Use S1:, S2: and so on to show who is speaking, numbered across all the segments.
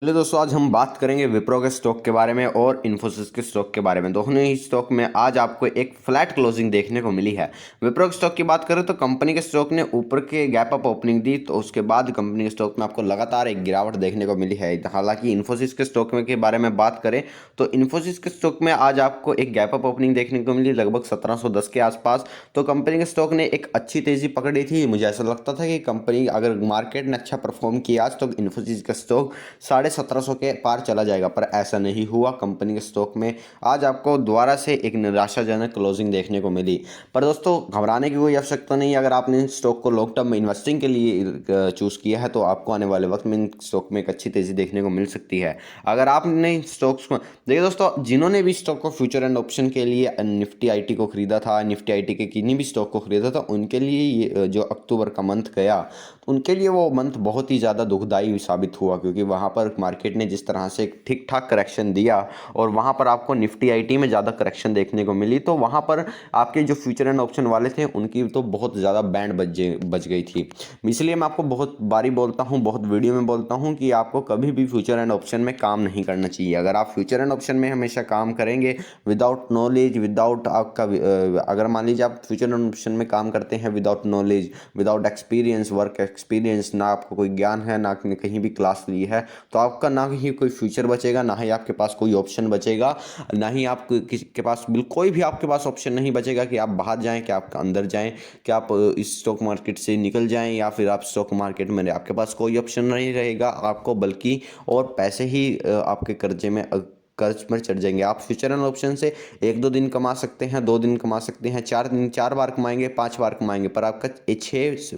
S1: चलिए दोस्तों, आज हम बात करेंगे विप्रो के स्टॉक के बारे में और इन्फोसिस के स्टॉक के बारे में। दोनों ही स्टॉक में आज आपको एक फ्लैट क्लोजिंग देखने को मिली है। विप्रो के स्टॉक की बात करें तो कंपनी के स्टॉक ने ऊपर के गैप अप ओपनिंग दी, तो उसके बाद कंपनी के स्टॉक में आपको लगातार एक गिरावट देखने को मिली है। हालांकि इन्फोसिस के स्टॉक में के बारे में बात करें तो इन्फोसिस के स्टॉक में आज आपको एक गैप अप ओपनिंग देखने को मिली लगभग 1710 के आसपास। तो कंपनी के स्टॉक ने एक अच्छी तेजी पकड़ी थी। मुझे ऐसा लगता था कि कंपनी अगर मार्केट ने अच्छा परफॉर्म किया आज तो इन्फोसिस का स्टॉक 1750 के पार चला जाएगा, पर ऐसा नहीं हुआ। कंपनी के स्टॉक में आज आपको दोबारा से एक निराशाजनक क्लोजिंग देखने को मिली। पर दोस्तों, घबराने की कोई आवश्यकता नहीं है। अगर आपने इन स्टॉक को लॉन्ग टर्म में इन्वेस्टिंग के लिए चूज़ किया है तो आपको आने वाले वक्त में इन स्टॉक में एक अच्छी तेज़ी देखने को मिल सकती है। अगर आपने इन स्टॉक्स को देखिए दोस्तों, जिन्होंने भी स्टॉक को फ्यूचर एंड ऑप्शन के लिए निफ्टी आईटी को खरीदा था, निफ्टी आईटी के किन्हीं भी स्टॉक को खरीदा था, उनके लिए ये जो अक्टूबर का मंथ गया, उनके लिए वो मंथ बहुत ही ज़्यादा दुखदाई साबित हुआ, क्योंकि वहाँ पर मार्केट ने जिस तरह से एक ठीक ठाक करेक्शन दिया और वहाँ पर आपको निफ्टी आईटी में ज़्यादा करेक्शन देखने को मिली, तो वहाँ पर आपके जो फ्यूचर एंड ऑप्शन वाले थे उनकी तो बहुत ज़्यादा बैंड बच गई थी। इसलिए मैं आपको बहुत बारी बोलता हूँ, बहुत वीडियो में बोलता हूँ कि आपको कभी भी फ्यूचर एंड ऑप्शन में काम नहीं करना चाहिए। अगर आप फ्यूचर एंड ऑप्शन में हमेशा काम करेंगे विदाउट नॉलेज, विदाउट आपका अगर मान लीजिए आप फ्यूचर एंड ऑप्शन में काम करते हैं without knowledge, without experience, work experience, ना आपको कोई ज्ञान है, ना आपने कहीं भी क्लास ली है, तो आपका ना ही कोई फ्यूचर बचेगा, ना ही आपके पास कोई ऑप्शन बचेगा, ना ही आप किसी के पास कोई भी आपके पास ऑप्शन नहीं बचेगा कि आप बाहर जाएं, कि आप अंदर जाएं, कि आप इस स्टॉक मार्केट से निकल जाएं, या फिर आप स्टॉक मार्केट में आपके पास कोई ऑप्शन नहीं रहेगा आपको, बल्कि और पैसे ही आपके कर्जे में कर्ज पर चढ़ जाएंगे। आप फ्यूचर एंड ऑप्शन से एक दो दिन कमा सकते हैं, 2 दिन कमा सकते हैं, 4 दिन 4 बार कमाएंगे, 5 बार कमाएंगे, पर आपका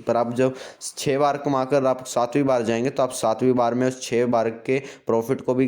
S1: पर आप जब 6 बार कमाकर आप 7वीं बार जाएंगे तो आप 7वीं बार में उस 6 बार के प्रॉफिट को भी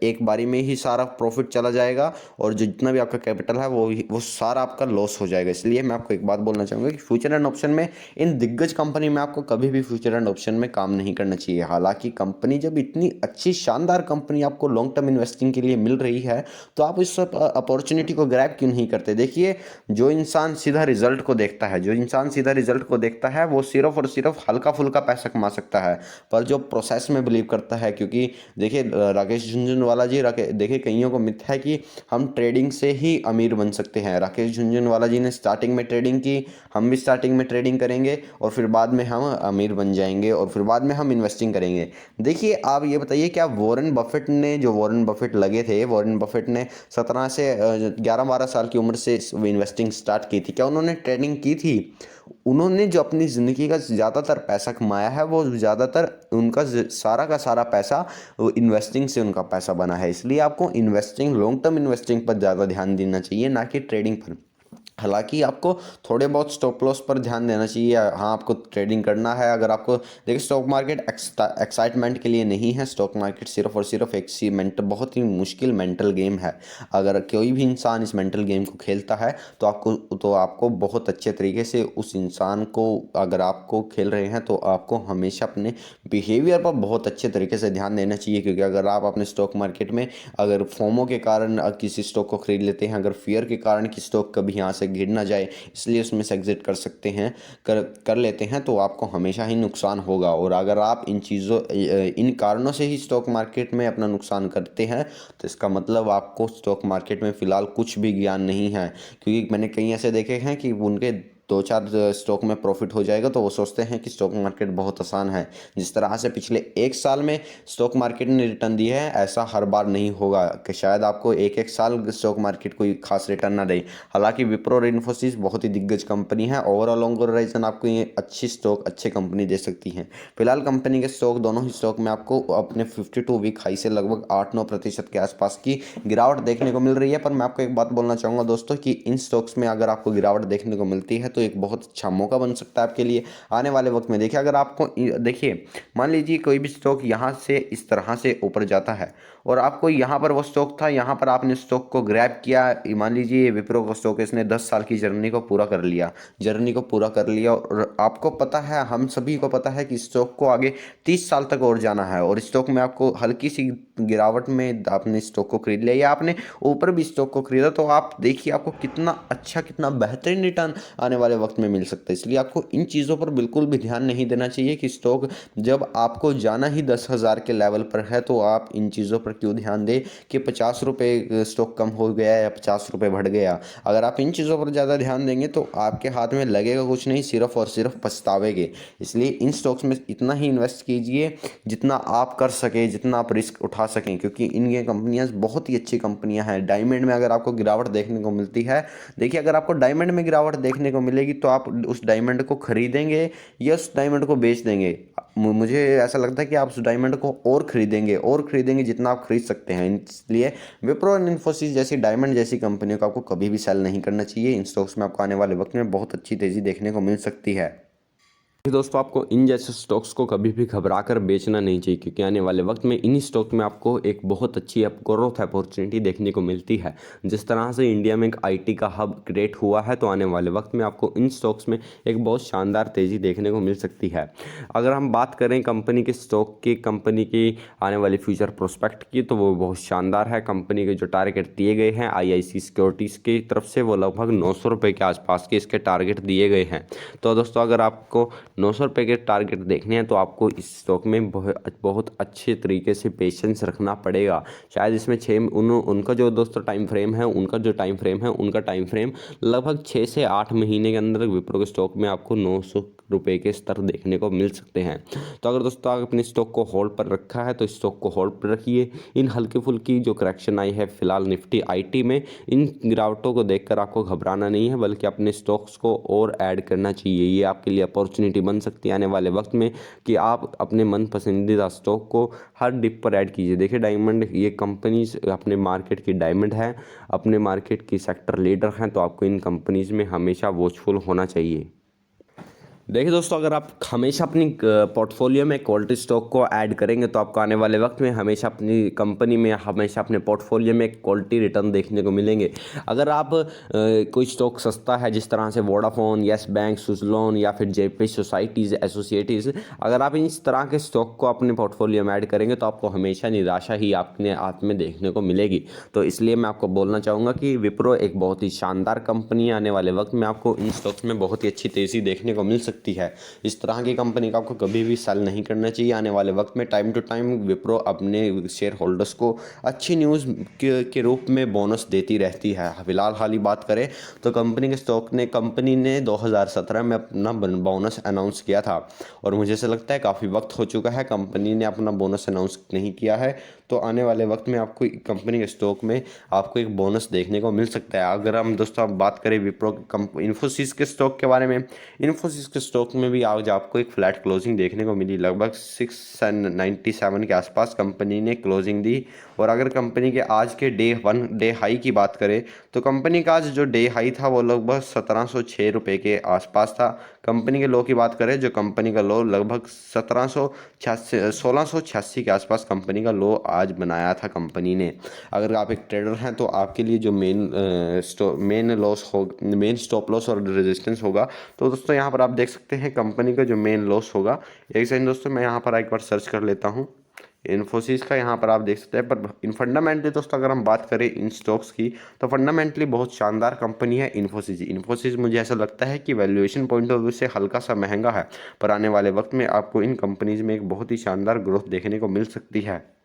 S1: एक बारी में ही सारा प्रॉफिट चला जाएगा, और जो जितना भी आपका कैपिटल है वो सारा आपका लॉस हो जाएगा। इसलिए मैं आपको एक बात बोलना चाहूँगा कि फ्यूचर एंड ऑप्शन में, इन दिग्गज कंपनी में आपको कभी भी फ्यूचर एंड ऑप्शन में काम नहीं करना चाहिए। हालांकि कंपनी जब इतनी अच्छी शानदार कंपनी आपको लॉन्ग टर्म इन्वेस्टिंग के लिए मिल रही है तो आप इस अपॉर्चुनिटी को ग्रैब क्यों नहीं करते। देखिए, जो इंसान सीधा रिजल्ट को देखता है, जो इंसान सीधा रिजल्ट को देखता है, वो सिर्फ और सिर्फ हल्का फुल्का पैसा कमा सकता है। पर जो प्रोसेस में बिलीव करता है, क्योंकि देखिए राकेश झुनझुनवाला जी, देखिए कईयों को मिथ है कि हम ट्रेडिंग से ही अमीर बन सकते हैं। राकेश झुनझुनवाला जी ने स्टार्टिंग में ट्रेडिंग की, हम भी स्टार्टिंग में ट्रेडिंग करेंगे और फिर बाद में हम अमीर बन जाएंगे और फिर बाद में हम इन्वेस्टिंग करेंगे। देखिए, आप ये बताइए, क्या वॉरेन बफेट ने, जो वॉरेन बफेट लगे थे, वॉरेन बफेट ने 17 से 11-12 साल की उम्र से इन्वेस्टिंग स्टार्ट की थी, क्या उन्होंने ट्रेडिंग की थी? उन्होंने जो अपनी ज़िंदगी का ज़्यादातर पैसा कमाया है वो ज़्यादातर उनका सारा का सारा पैसा इन्वेस्टिंग से उनका पैसा बना है। इसलिए आपको इन्वेस्टिंग, लॉन्ग टर्म इन्वेस्टिंग पर ज़्यादा ध्यान देना चाहिए, ना कि ट्रेडिंग पर। हालांकि आपको थोड़े बहुत स्टॉप लॉस पर ध्यान देना चाहिए। हाँ, आपको ट्रेडिंग करना है। अगर आपको देखिए, स्टॉक मार्केट एक्साइटमेंट के लिए नहीं है। स्टॉक मार्केट सिर्फ और सिर्फ एक बहुत ही मुश्किल मेंटल गेम है। अगर कोई भी इंसान इस मेंटल गेम को खेलता है तो आपको बहुत अच्छे तरीके से उस इंसान को, अगर आपको खेल रहे हैं तो आपको हमेशा अपने बिहेवियर पर बहुत अच्छे तरीके से ध्यान देना चाहिए। क्योंकि अगर आप अपने स्टॉक मार्केट में अगर फोमो के कारण किसी स्टॉक को खरीद लेते हैं, अगर फियर के कारण कि स्टॉक कभी यहाँ से गिर ना जाए इसलिए उसमें से एग्जिट कर सकते हैं, कर लेते हैं, तो आपको हमेशा ही नुकसान होगा। और अगर आप इन कारणों से ही स्टॉक मार्केट में अपना नुकसान करते हैं तो इसका मतलब आपको स्टॉक मार्केट में फ़िलहाल कुछ भी ज्ञान नहीं है। क्योंकि मैंने कई ऐसे देखे हैं कि उनके 2-4 स्टॉक में प्रॉफिट हो जाएगा तो वो सोचते हैं कि स्टॉक मार्केट बहुत आसान है। जिस तरह से पिछले 1 साल में स्टॉक मार्केट ने रिटर्न दिया है, ऐसा हर बार नहीं होगा कि शायद आपको एक साल स्टॉक मार्केट कोई खास रिटर्न ना दे। हालांकि विप्रो और इन्फोसिस बहुत ही दिग्गज कंपनी है, ओवरऑल लॉन्ग होराइजन आपको ये अच्छी कंपनी दे सकती हैं। फिलहाल कंपनी के स्टॉक, दोनों ही स्टॉक में आपको अपने 52 वीक हाई से लगभग 8-9% के आसपास की गिरावट देखने को मिल रही है। पर मैं आपको एक बात बोलना चाहूँगा दोस्तों कि इन स्टॉक्स में अगर आपको गिरावट देखने को मिलती है तो एक बहुत अच्छा मौका बन सकता है आपके लिए आने वाले वक्त में। देखिए, अगर आपको देखिए, मान लीजिए कोई भी स्टॉक यहाँ से इस तरह से ऊपर जाता है और आपको यहाँ पर वो स्टॉक था, यहाँ पर आपने स्टॉक को ग्रैब किया। मान लीजिए विप्रो का स्टॉक, इसने 10 साल की जर्नी को पूरा कर लिया और आपको पता है, हम सभी को पता है कि स्टॉक को आगे 30 साल तक और जाना है, और स्टॉक में आपको हल्की सी गिरावट में आपने स्टॉक को खरीद लिया या आपने ऊपर भी स्टॉक को खरीदा, तो आप देखिए आपको कितना अच्छा, कितना बेहतरीन रिटर्न आने वाले वक्त में मिल सकता है। इसलिए आपको इन चीज़ों पर बिल्कुल भी ध्यान नहीं देना चाहिए कि स्टॉक जब आपको जाना ही 10,000 के लेवल पर है तो आप इन चीज़ों पर क्यों ध्यान दें कि 50 रुपये स्टॉक कम हो गया या 50 रुपये बढ़ गया। अगर आप इन चीज़ों पर ज़्यादा ध्यान देंगे तो आपके हाथ में लगेगा कुछ नहीं, सिर्फ और सिर्फ पछतावेंगे। इसलिए इन स्टॉक्स में इतना ही इन्वेस्ट कीजिए जितना आप कर सकें, जितना आप रिस्क उठा सकें, क्योंकि इनकी कंपनियां बहुत ही अच्छी कंपनियां हैं। डायमंड में अगर आपको गिरावट देखने को मिलती है, देखिए अगर आपको डायमंड में गिरावट देखने को मिलेगी तो आप उस डायमंड को खरीदेंगे या उस डायमंड को बेच देंगे। मुझे ऐसा लगता है कि आप उस डायमंड को और खरीदेंगे जितना आप खरीद सकते हैं। इसलिए विप्रो और इन्फोसिस जैसी डायमंड जैसी कंपनियों को आपको कभी भी सेल नहीं करना चाहिए। इन स्टॉक्स में आपको आने वाले वक्त में बहुत अच्छी तेज़ी देखने को मिल सकती है। दोस्तों, आपको इन जैसे स्टॉक्स को कभी भी घबरा कर बेचना नहीं चाहिए, क्योंकि आने वाले वक्त में इन्हीं स्टॉक में आपको एक बहुत अच्छी ग्रोथ अपॉर्चुनिटी देखने को मिलती है। जिस तरह से इंडिया में एक आईटी का हब क्रिएट हुआ है, तो आने वाले वक्त में आपको इन स्टॉक्स में एक बहुत शानदार तेज़ी देखने को मिल सकती है। अगर हम बात करें कंपनी के स्टॉक की, कंपनी की आने वाली फ्यूचर प्रोस्पेक्ट की, तो वो बहुत शानदार है। कंपनी के जो टारगेट दिए गए हैं आईआईसी सिक्योरिटीज़ की तरफ से, वो लगभग 900 रुपये के आसपास के इसके टारगेट दिए गए हैं। तो दोस्तों, अगर आपको 900 रुपये के टारगेट देखने हैं तो आपको इस स्टॉक में बहुत अच्छे तरीके से पेशेंस रखना पड़ेगा। शायद इसमें उनका जो दोस्तों टाइम फ्रेम है, उनका टाइम फ्रेम लगभग 6 से 8 महीने के अंदर विप्रो के स्टॉक में आपको 900 रुपये के स्तर देखने को मिल सकते हैं। तो अगर दोस्तों आप अपने स्टॉक को होल्ड पर रखा है तो स्टॉक को होल्ड पर रखिए। इन हल्की फुल्की जो करेक्शन आई है फिलहाल निफ्टी आईटी में, इन गिरावटों को देखकर आपको घबराना नहीं है, बल्कि अपने स्टॉक्स को और ऐड करना चाहिए। ये आपके लिए अपॉर्चुनिटी बन सकती है आने वाले वक्त में कि आप अपने मन पसंदीदा स्टॉक को हर डिप पर ऐड कीजिए। देखिए डायमंड, ये कंपनीज अपने मार्केट की डायमंड है, अपने मार्केट की सेक्टर लीडर हैं, तो आपको इन कंपनीज में हमेशा वॉचफुल होना चाहिए। देखिए दोस्तों, अगर आप हमेशा अपनी पोर्टफोलियो में क्वालिटी स्टॉक को ऐड करेंगे तो आपको आने वाले वक्त में हमेशा अपनी कंपनी में, हमेशा अपने पोर्टफोलियो में क्वालिटी रिटर्न देखने को मिलेंगे। अगर आप कोई स्टॉक सस्ता है, जिस तरह से वोडाफोन, येस बैंक, सुजलॉन या फिर जेपी सोसाइटीज़ एसोसिएटीज़, अगर आप इस तरह के स्टॉक को अपने पोर्टफोलियो में ऐड करेंगे तो आपको हमेशा निराशा ही अपने हाथ में देखने को मिलेगी। तो इसलिए मैं आपको बोलना चाहूँगा कि विप्रो एक बहुत ही शानदार कंपनी है। आने वाले वक्त में आपको इन स्टॉक्स में बहुत ही अच्छी तेज़ी देखने को मिल सकती है। इस तरह की कंपनी का आपको कभी भी सेल नहीं करना चाहिए। आने वाले वक्त में टाइम टू टाइम विप्रो अपने शेयर होल्डर्स को अच्छी न्यूज़ के रूप में बोनस देती रहती है। फिलहाल हाल ही बात करें तो कंपनी ने 2017 में अपना बोनस अनाउंस किया था, और मुझे ऐसा लगता है काफ़ी वक्त हो चुका है कंपनी ने अपना बोनस अनाउंस नहीं किया है। तो आने वाले वक्त में आपको कंपनी के स्टॉक में आपको एक बोनस देखने को मिल सकता है। अगर हम दोस्तों बात करें विप्रो इन्फोसिस के स्टॉक के बारे में, इन्फोसिस के स्टॉक में भी आज आपको एक फ्लैट क्लोजिंग देखने को मिली। लगभग 697 के आसपास कंपनी ने क्लोजिंग दी। और अगर कंपनी के आज के डे हाई की बात करें तो कंपनी का आज जो डे हाई था वो लगभग 1706 रुपये के आसपास था। कंपनी के लो की बात करें, जो कंपनी का लो लगभग 1686 के आसपास कंपनी का लो आज बनाया था कंपनी ने। अगर आप एक ट्रेडर हैं तो आपके लिए जो मेन स्टॉप लॉस और रेजिस्टेंस होगा, तो दोस्तों यहाँ पर आप देख सकते हैं कंपनी का जो मेन लॉस होगा। एक सेकंड दोस्तों, मैं यहाँ पर एक बार सर्च कर लेता हूँ इन्फोसिस का। यहाँ पर आप देख सकते हैं, पर इन फंडामेंटली दोस्तों अगर हम बात करें इन स्टॉक्स की, तो फंडामेंटली बहुत शानदार कंपनी है इन्फोसिस मुझे ऐसा लगता है कि वैल्यूएशन पॉइंट ऑफ व्यू से हल्का सा महंगा है, पर आने वाले वक्त में आपको इन कंपनीज में एक बहुत ही शानदार ग्रोथ देखने को मिल सकती है।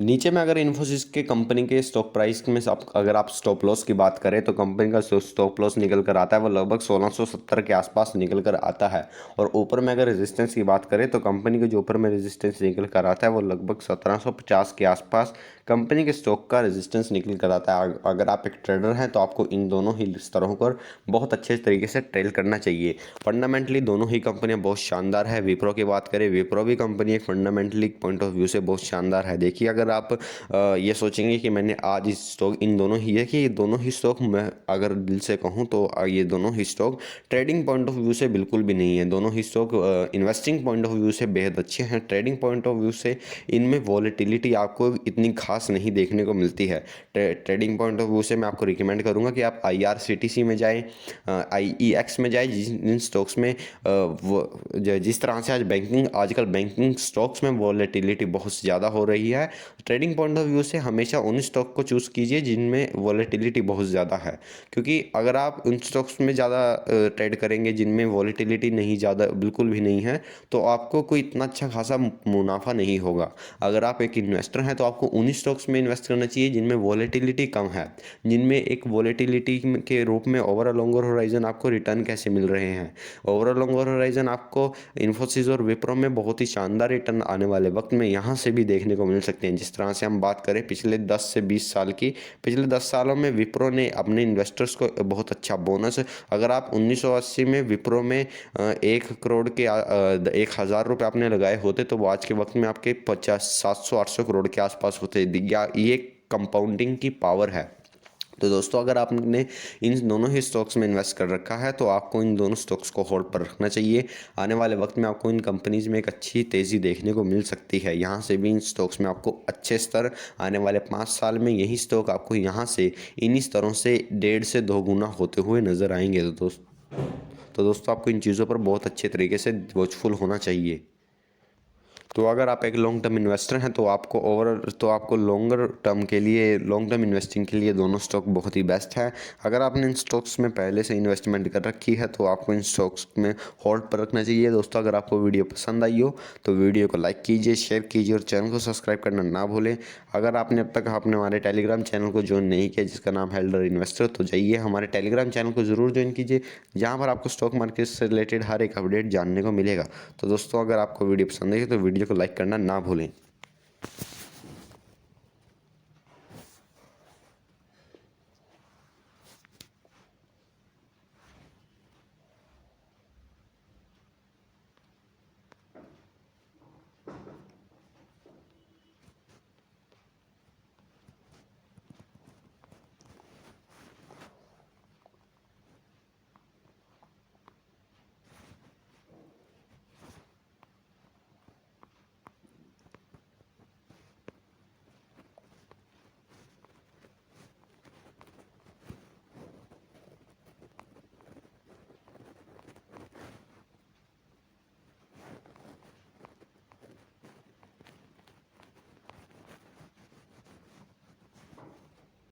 S1: नीचे में अगर इन्फोसिस के कंपनी के स्टॉक प्राइस में अगर आप स्टॉप लॉस की बात करें तो कंपनी का स्टॉप लॉस निकल कर आता है वो लगभग 1670 के आसपास निकल कर आता है। और ऊपर में अगर रेजिस्टेंस की बात करें तो कंपनी के जो ऊपर में रेजिस्टेंस निकल कर आता है वो लगभग 1750 के आसपास कंपनी के स्टॉक का रेजिस्टेंस निकल कर आता है। अगर आप एक ट्रेडर हैं तो आपको इन दोनों ही स्तरों पर बहुत अच्छे तरीके से ट्रेड करना चाहिए। फंडामेंटली दोनों ही कंपनियां बहुत शानदार है। विप्रो की बात करें, विप्रो भी कंपनी एक फंडामेंटली पॉइंट ऑफ व्यू से बहुत शानदार है। देखिए अगर आप ये सोचेंगे कि मैंने आज इस स्टॉक, इन दोनों ही है कि ये दोनों ही स्टॉक, मैं अगर दिल से कहूँ तो ये दोनों ही stock trading point of view से बिल्कुल भी नहीं है। दोनों ही stock investing point of view से बेहद अच्छे हैं। ट्रेडिंग पॉइंट ऑफ व्यू से इनमें वॉलेटिलिटी आपको इतनी खास नहीं देखने को मिलती है। ट्रेडिंग पॉइंट ऑफ व्यू से मैं आपको रिकमेंड करूँगा कि आप IRCTC में जाएँ, IEX में जाएँ, जिन स्टॉक्स में जिस तरह से आजकल बैंकिंग स्टॉक्स में वॉलेटिलिटी बहुत ज़्यादा हो रही है, ट्रेडिंग पॉइंट ऑफ व्यू से हमेशा उन स्टॉक को चूज़ कीजिए जिनमें वॉलेटिलिटी बहुत ज़्यादा है, क्योंकि अगर आप उन स्टॉक्स में ज़्यादा ट्रेड करेंगे जिनमें वॉलेटिलिटी नहीं ज़्यादा बिल्कुल भी नहीं है, तो आपको कोई इतना अच्छा खासा मुनाफा नहीं होगा। अगर आप एक इन्वेस्टर हैं तो आपको उन्हीं स्टॉक्स में इन्वेस्ट करना चाहिए जिनमें वॉलेटिलिटी कम है, जिनमें एक वॉलेटिलिटी के रूप में ओवर अ लॉन्गर होराइजन आपको रिटर्न कैसे मिल रहे हैं। ओवर अ लॉन्गर होराइजन आपको इन्फोसिस और विप्रो में बहुत ही शानदार रिटर्न आने वाले वक्त में यहाँ से भी देखने को मिल सकते हैं। जिस तरह से हम बात करें पिछले 10 से 20 साल की, पिछले 10 सालों में विप्रो ने अपने इन्वेस्टर्स को बहुत अच्छा बोनस, अगर आप 1980 में विप्रो में 1 करोड़ के 1,000 रुपये आपने लगाए होते तो वो आज के वक्त में आपके 700-800 करोड़ के आसपास होते। या ये कंपाउंडिंग की पावर है। तो दोस्तों अगर आपने इन दोनों ही स्टॉक्स में इन्वेस्ट कर रखा है तो आपको इन दोनों स्टॉक्स को होल्ड पर रखना चाहिए। आने वाले वक्त में आपको इन कंपनीज में एक अच्छी तेज़ी देखने को मिल सकती है। यहाँ से भी इन स्टॉक्स में आपको अच्छे स्तर आने वाले 5 साल में यही स्टॉक आपको यहाँ से इन्हीं स्तरों से 1.5 से 2 गुना होते हुए नज़र आएंगे। तो दोस्तों आपको इन चीज़ों पर बहुत अच्छे तरीके से वॉचफुल होना चाहिए। तो अगर आप एक लॉन्ग टर्म इन्वेस्टर हैं तो आपको लॉन्गर टर्म के लिए, लॉन्ग टर्म इन्वेस्टिंग के लिए दोनों स्टॉक बहुत ही बेस्ट है। अगर आपने इन स्टॉक्स में पहले से इन्वेस्टमेंट कर रखी है तो आपको इन स्टॉक्स में होल्ड पर रखना चाहिए। दोस्तों अगर आपको वीडियो पसंद आई हो तो वीडियो को लाइक कीजिए, शेयर कीजिए और चैनल को सब्सक्राइब करना ना भूलें। अगर आपने अब तक आपने हमारे टेलीग्राम चैनल को ज्वाइन नहीं किया जिसका नाम है एल्डर इन्वेस्टर, तो जाइए हमारे टेलीग्राम चैनल को ज़रूर ज्वाइन कीजिए, जहाँ पर आपको स्टॉक मार्केट से रिलेटेड हर एक अपडेट जानने को मिलेगा। तो दोस्तों अगर आपको वीडियो पसंद आई तो वीडियो को लाइक करना ना भूलें।